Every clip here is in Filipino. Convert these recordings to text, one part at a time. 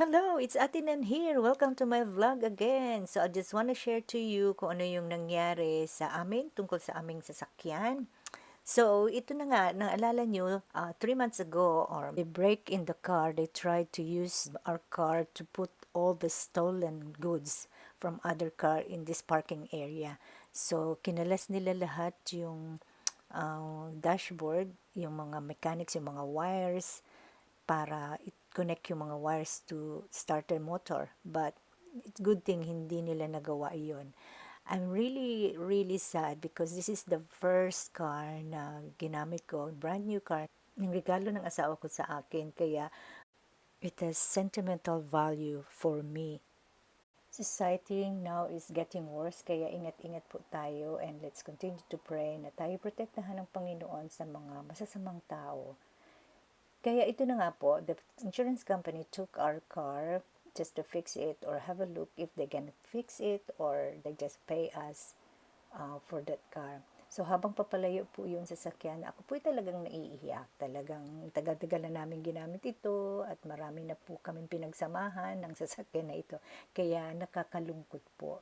Hello, it's Atinan here. Welcome to my vlog again. So I just want to share to you kung ano yung nangyari sa amin tungkol sa aming sasakyan. So ito na nga, naalala nyo, 3 months ago, or they break in the car, they tried to use our car to put all the stolen goods from other car in this parking area. So kinalas nila lahat yung dashboard, yung mga mechanics, yung mga wires, para i-connect yung mga wires to starter motor. But it's good thing hindi nila nagawa iyon. I'm really, really sad because this is the first car na ginamit ko, brand new car, ng regalo ng asawa ko sa akin. Kaya it has sentimental value for me. Society now is getting worse, kaya ingat-ingat po tayo and let's continue to pray na tayo protektahan ng Panginoon sa mga masasamang tao. Kaya ito na nga po, the insurance company took our car just to fix it or have a look if they can fix it or they just pay us for that car. So habang papalayo po yung sasakyan, ako po talagang naiiyak. Talagang tagal-tagal na namin ginamit ito at marami na po kaming pinagsamahan ng sasakyan na ito. Kaya nakakalungkot po.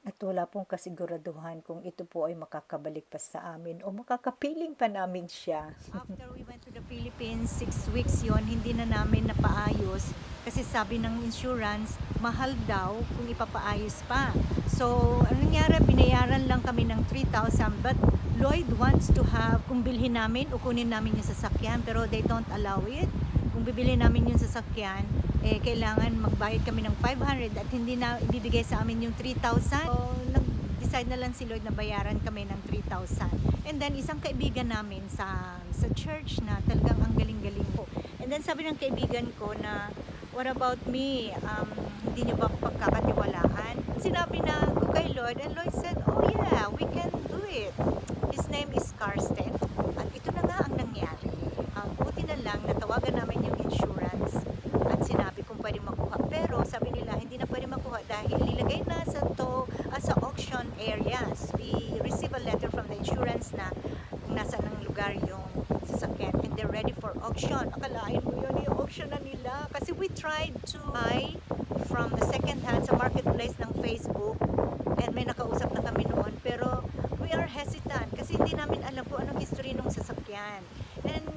At wala pong kasiguraduhan kung ito po ay makakabalik pa sa amin o makakapiling pa namin siya. After we went to the Philippines, 6 weeks yon, hindi na namin napaayos kasi sabi ng insurance, mahal daw kung ipapaayos pa. So, ano nangyari? Binayaran lang kami ng 3,000 but Lloyd wants to have, kung bilhin namin o kunin namin yung sasakyan, pero they don't allow it. Kung bibili namin yung sasakyan, kailangan magbayad kami ng 500 at hindi na ibibigay sa amin yung 3,000. So, nag-decide na lang si Lloyd na bayaran kami ng 3,000. And then, isang kaibigan namin sa church na talagang ang galing-galing po. And then, sabi ng kaibigan ko na, what about me? Hindi nyo ba pagkakatiwalaan? Sinabi na ko kay Lloyd, and Lloyd said, oh yeah, we can do it. His name is Karsten. At ito na nga ang nangyari. Buti na lang, natawagan namin yung insurance at sinabi kung pwede makuha. Pero sabi nila, hindi na pwede makuha dahil nilagay na sa auction areas. We receive a letter from the insurance na nasa ng lugar yung sasakyan and they're ready for auction. Akalain mo yun, yung auction na nila. Kasi we tried to buy from the second hand sa marketplace ng Facebook and may nakausap na kami noon. Pero we are hesitant kasi hindi namin alam kung anong history ng sasakyan. And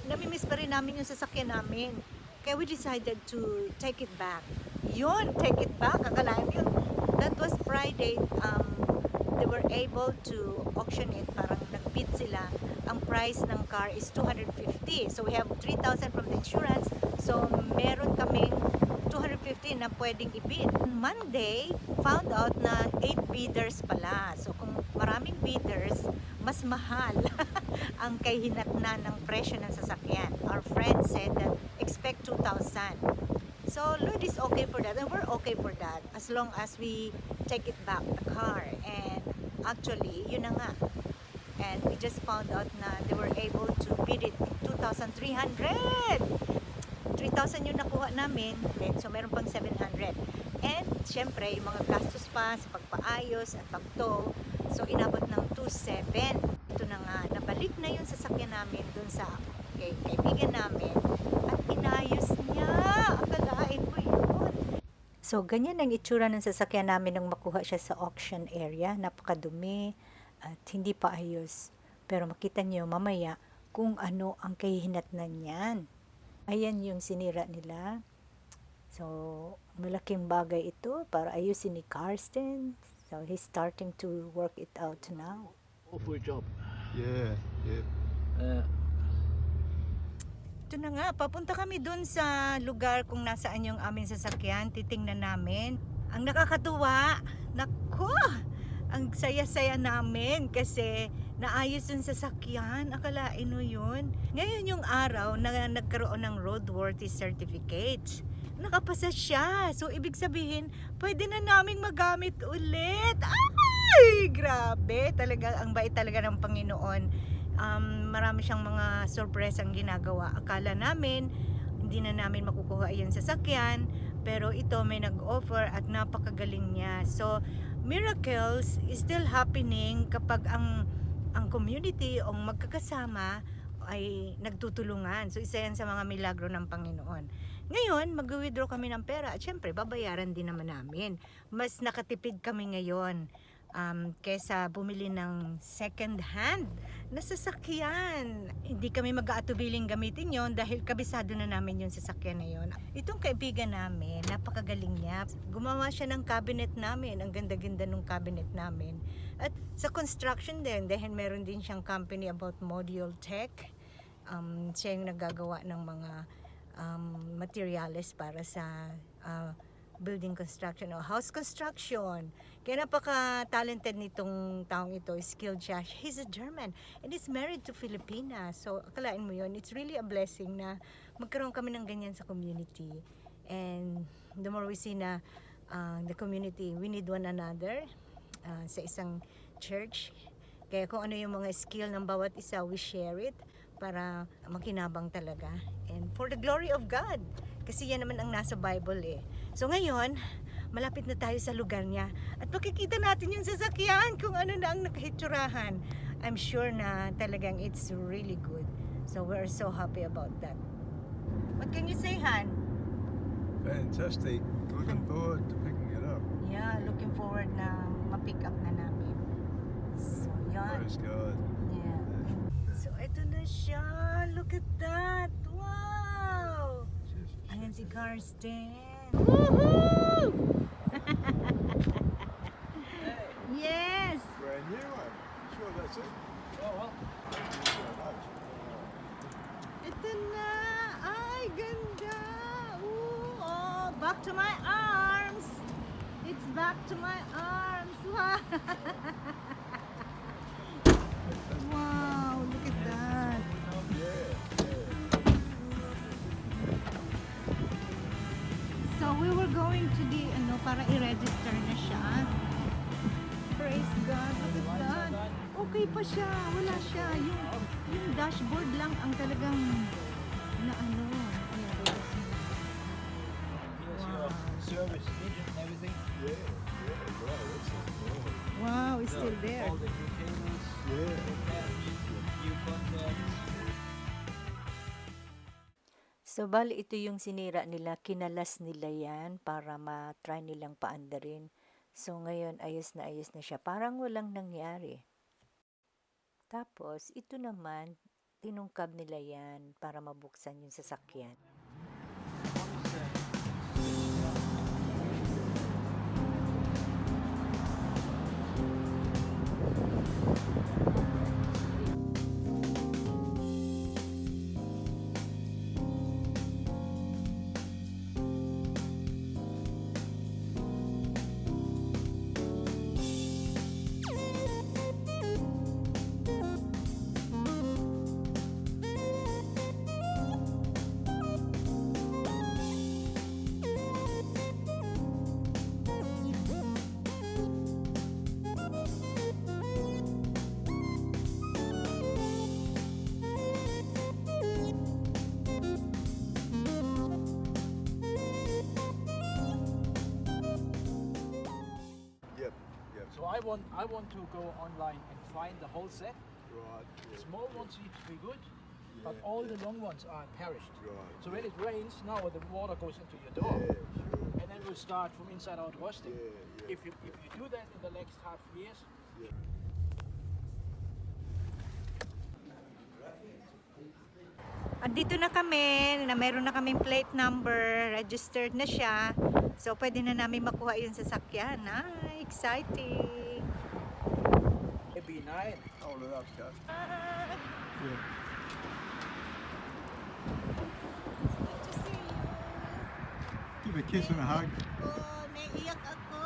namimiss pa rin namin yung sasakyan namin. Kaya we decided to take it back. Yun, take it back. Akalain yun. That was Friday. They were able to auction it. Parang nag-bid sila. Ang price ng car is 250. So we have 3,000 from the insurance. So meron kaming 250 na pwedeng i-bid. Monday, found out na 8 bidders pala. So kung maraming bidders, mas mahal ang kahinatnan ng presyo ng sasakyan. Our friend said that expect 2,000. So Lloyd is okay for that and we're okay for that as long as we take it back the car. And actually, yun na nga. And we just found out na they were able to bid it 2,300. 3,000 yung nakuha namin. So meron pang 700. And syempre, yung mga gastos pa sa pagpaayos at pagtow. So inabot ng 2,700. Ito na nga, nabalik na yung sasakyan namin dun sa kaibigan namin at inayos niya. Akalain mo yun. So ganyan ang itsura ng sasakyan namin nung makuha siya sa auction area. Napakadumi at hindi pa ayos. Pero makita niyo mamaya kung ano ang kahihinatnan niyan. Ayan yung sinira nila. So, malaking bagay ito para ayusin ni Karsten. So, he's starting to work it out now. Awful job. Yeah, yeah. Ito na nga, papunta kami dun sa lugar kung nasaan yung aming sasakyan. Titingnan namin. Ang nakakatuwa, naku, ang saya-saya namin kasi naayos yung sasakyan. Akalain mo yun. Ngayon yung araw na nagkaroon ng roadworthy certificate. Nakapasa siya. So, ibig sabihin, pwede na naming magamit ulit. Ay, grabe. Talaga, ang bait talaga ng Panginoon. Marami siyang mga sorpresang ginagawa. Akala namin, hindi na namin makukuha yung sasakyan. Pero ito, may nag-offer at napakagaling niya. So, miracles is still happening kapag ang community o magkakasama ay nagtutulungan. So isa yan sa mga milagro ng Panginoon. Ngayon, mag-withdraw kami ng pera at syempre, babayaran din naman namin. Mas nakatipid kami ngayon kesa bumili ng second hand na sasakyan. Hindi kami mag-aatubiling gamitin yon dahil kabisado na namin yung sasakyan na yon. Itong kaibigan namin, napakagaling niya. Gumawa siya ng cabinet namin. Ang ganda-ganda ng cabinet namin. At sa construction din, dahil meron din siyang company about module tech. Siya yung naggagawa ng mga materials para sa building construction o house construction. Kaya napaka-talented nitong taong ito, skilled siya. He's a German and he's married to Filipina. So, akalain mo yun, it's really a blessing na magkaroon kami ng ganyan sa community. And the more we see na the community, we need one another sa isang church. Kaya kung ano yung mga skill ng bawat isa, we share it para makinabang talaga. And for the glory of God. Kasi yan naman ang nasa Bible eh. So ngayon, malapit na tayo sa lugar niya. At makikita natin yung sasakyan kung ano na ang nakahitsurahan. I'm sure na talagang it's really good. So we're so happy about that. What can you say, Han? Fantastic. Looking forward to picking it up. Yeah, looking forward na ma-pick up na namin. So yan. Praise God. Yeah. So ito na siya. Look at that. Wow! Ayan si Karsten. Woohoo! Yes! Brand new one. Sure that's it. Oh, well. Thank you so much. Ito na! Ay, ganda! Ooh, oh, back to my arms! It's back to my arms! Wow! Wow, look at that! Yeah. So we were going to the, para i-register na siya. Praise God, look at that! Okay pa siya, wala siya. Yung dashboard lang ang talagang na ano. Ayan, Here's your service agent and everything. Yeah. Wow, excellent. wow, it's still there. All the new cables, Yeah. new contacts. So, bali ito yung sinira nila, kinalas nila yan para ma-try nilang paandarin. So, ngayon ayos na siya. Parang walang nangyari. Tapos, ito naman, tinungkab nila yan para mabuksan yung sasakyan. Yep. So I want to go online and find the whole set. Right. The Yeah. small ones seem to be good, but Yeah. all the long ones are perished. Right. So when it rains, now the water goes into your door, Yeah, sure. and then will start from inside out rusting. Yeah. If you do that in the next half years, Yeah. Andito na kami, na meron na kaming plate number, registered na siya. So, pwede na namin makuha yung sasakyan. Ay, exciting! maybe 9. Hold it up, Scott. Ah, Yeah. good to see you. Give a kiss and a hug. Oh, naiiyak ako.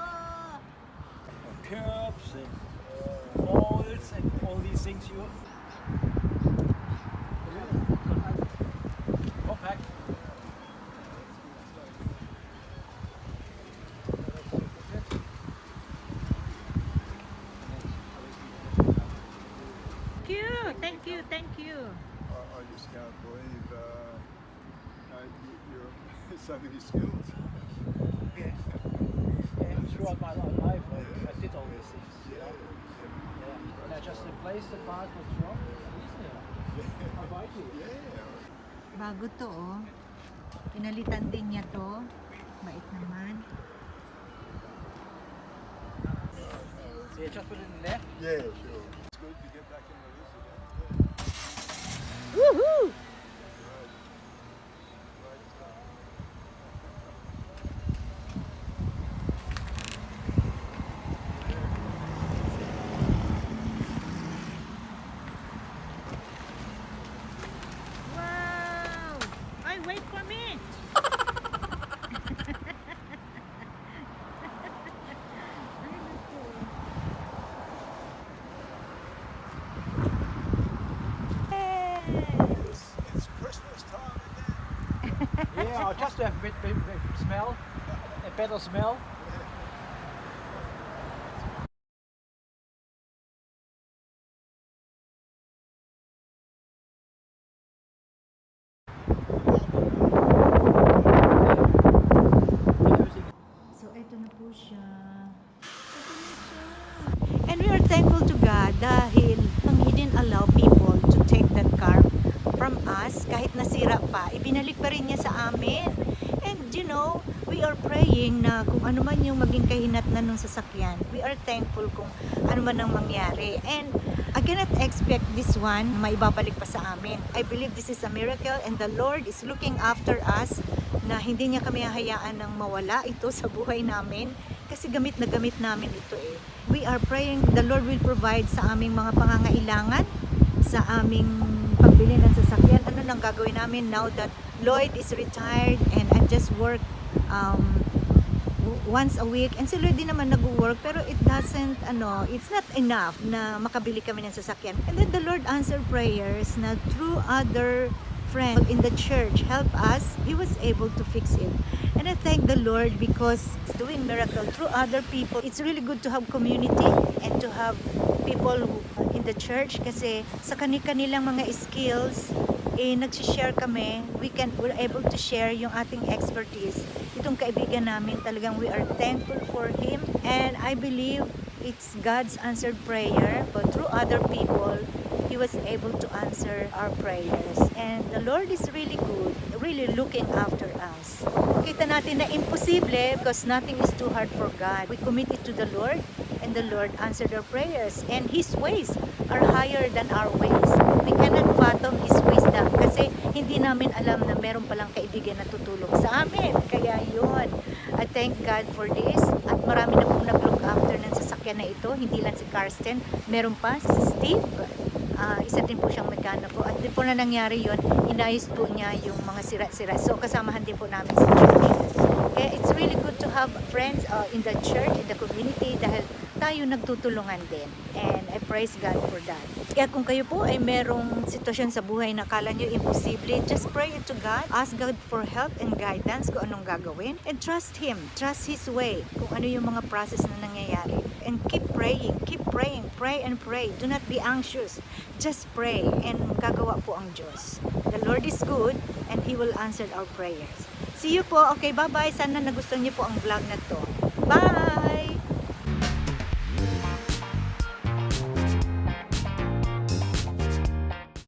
Curbs and walls and all these things you. Compact. Thank you, thank you. I just can't believe you're so many skills. Yeah. And throughout my life, I did all these things. You know? Yeah. And I just replaced the part what's wrong. Easier. How about you? Yeah. Bago to, oh. Pinalitan din niya to. Bait naman. So you just put it in there. Yeah, sure. It's good to get back into this again. Woohoo! Wow! Ay, wait for me! It's Christmas time again. Yeah, or just to have a bit smell, a better smell. So, ito na po siya. And we are thankful to God dahil He didn't allow people to take that car from us kahit nasira pa. Ibinalik pa rin niya sa amin. And you know, we are praying na kung ano man yung maging kahinatnan ng sasakyan, we are thankful kung ano man ang mangyari. And I cannot expect this one na maibabalik pa sa amin. I believe this is a miracle and the Lord is looking after us na hindi niya kami hahayaan ng mawala ito sa buhay namin kasi gamit na gamit namin ito eh. We are praying the Lord will provide sa aming mga pangangailangan, sa aming pagbili ng sasakyan. Ano nang gagawin namin now that Lloyd is retired and I just work once a week, and si Lloyd din naman nag-work pero it doesn't, it's not enough na makabili kami ng sasakyan. And then the Lord answered prayers na through other friends in the church help us, He was able to fix it. And I thank the Lord because He's doing miracle through other people. It's really good to have community and to have people in the church kasi sa kanilang mga skills nagsishare kami, we're able to share yung ating expertise. Itong kaibigan namin, talagang we are thankful for him, and I believe it's God's answered prayer, but through other people, He was able to answer our prayers. And the Lord is really good, really looking after us. Kita natin na imposible because nothing is too hard for God. We commit it to the Lord, and the Lord answered our prayers, and His ways are higher than our ways. We cannot fathom His wisdom kasi hindi namin alam na meron palang kaibigan na tutulong sa amin. Kaya yun, I thank God for this, at marami na pong nag-look after ng sasakyan na ito, hindi lang si Karsten, meron pa si Steve, isa din po siyang mekaniko, at din po na nangyari yun, inayos po niya yung mga sira-sira, so kasamahan din po namin sa church. Kaya it's really good to have friends in the church, in the community, dahil tayo nagtutulungan din, and I praise God for that. Kaya kung kayo po ay merong sitwasyon sa buhay na kala nyo imposible, just pray it to God, ask God for help and guidance kung anong gagawin, and trust Him, trust His way, kung ano yung mga process na nangyayari, and keep praying, pray and pray, do not be anxious, just pray, and gagawa po ang Diyos. The Lord is good, and He will answer our prayers. See you po, okay, bye bye, sana nagustuhan niyo po ang vlog na to, bye!